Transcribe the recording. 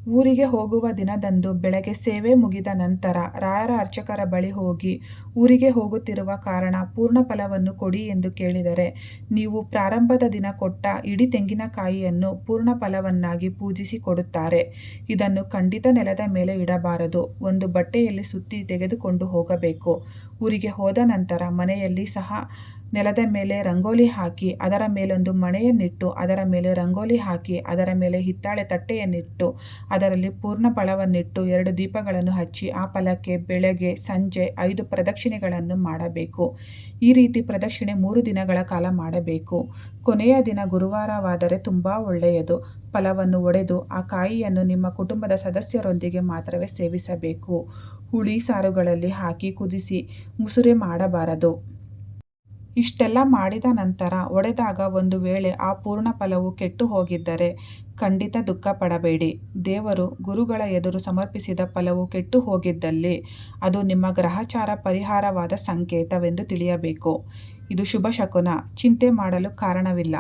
ಊರಿಗೆ ಹೋಗುವ ದಿನದಂದು ಬೆಳಗ್ಗೆ ಸೇವೆ ಮುಗಿದ ನಂತರ ರಾಯರ ಅರ್ಚಕರ ಬಳಿ ಹೋಗಿ, ಊರಿಗೆ ಹೋಗುತ್ತಿರುವ ಕಾರಣ ಪೂರ್ಣ ಫಲವನ್ನು ಕೊಡಿ ಎಂದು ಕೇಳಿದರೆ, ನೀವು ಪ್ರಾರಂಭದ ದಿನ ಕೊಟ್ಟ ಇಡೀ ತೆಂಗಿನಕಾಯಿಯನ್ನು ಪೂರ್ಣ ಫಲವನ್ನಾಗಿ ಪೂಜಿಸಿ ಕೊಡುತ್ತಾರೆ. ಇದನ್ನು ಖಂಡಿತ ನೆಲದ ಮೇಲೆ ಇಡಬಾರದು, ಒಂದು ಬಟ್ಟೆಯಲ್ಲಿ ಸುತ್ತಿ ತೆಗೆದುಕೊಂಡು ಹೋಗಬೇಕು. ಊರಿಗೆ ಹೋದ ನಂತರ ಮನೆಯಲ್ಲಿ ಸಹ ನೆಲದ ಮೇಲೆ ರಂಗೋಲಿ ಹಾಕಿ, ಅದರ ಮೇಲೊಂದು ಮಣೆಯನ್ನಿಟ್ಟು, ಅದರ ಮೇಲೆ ರಂಗೋಲಿ ಹಾಕಿ, ಅದರ ಮೇಲೆ ಹಿತ್ತಾಳೆ ತಟ್ಟೆಯನ್ನಿಟ್ಟು, ಅದರಲ್ಲಿ ಪೂರ್ಣ ಫಲವನ್ನಿಟ್ಟು 2 ದೀಪಗಳನ್ನು ಹಚ್ಚಿ, ಆ ಫಲಕ್ಕೆ ಬೆಳಗ್ಗೆ ಸಂಜೆ 5 ಪ್ರದಕ್ಷಿಣೆಗಳನ್ನು ಮಾಡಬೇಕು. ಈ ರೀತಿ ಪ್ರದಕ್ಷಿಣೆ 3 ದಿನಗಳ ಕಾಲ ಮಾಡಬೇಕು. ಕೊನೆಯ ದಿನ ಗುರುವಾರವಾದರೆ ತುಂಬ ಒಳ್ಳೆಯದು. ಫಲವನ್ನು ಒಡೆದು ಆ ಕಾಯಿಯನ್ನು ನಿಮ್ಮ ಕುಟುಂಬದ ಸದಸ್ಯರೊಂದಿಗೆ ಮಾತ್ರವೇ ಸೇವಿಸಬೇಕು. ಹುಳಿ ಸಾರುಗಳಲ್ಲಿ ಹಾಕಿ ಕುದಿಸಿ ಮುಸುರೆ ಮಾಡಬಾರದು. ಇಷ್ಟೆಲ್ಲ ಮಾಡಿದ ನಂತರ ಒಡೆದಾಗ ಒಂದು ವೇಳೆ ಆ ಪೂರ್ಣ ಫಲವು ಕೆಟ್ಟು ಹೋಗಿದ್ದರೆ ಖಂಡಿತ ದುಃಖ ಪಡಬೇಡಿ. ದೇವರು ಗುರುಗಳ ಎದುರು ಸಮರ್ಪಿಸಿದ ಫಲವು ಕೆಟ್ಟು ಹೋಗಿದ್ದಲ್ಲಿ ಅದು ನಿಮ್ಮ ಗ್ರಹಚಾರ ಪರಿಹಾರವಾದ ಸಂಕೇತವೆಂದು ತಿಳಿಯಬೇಕು. ಇದು ಶುಭ ಶಕುನ, ಚಿಂತೆ ಮಾಡಲು ಕಾರಣವಿಲ್ಲ.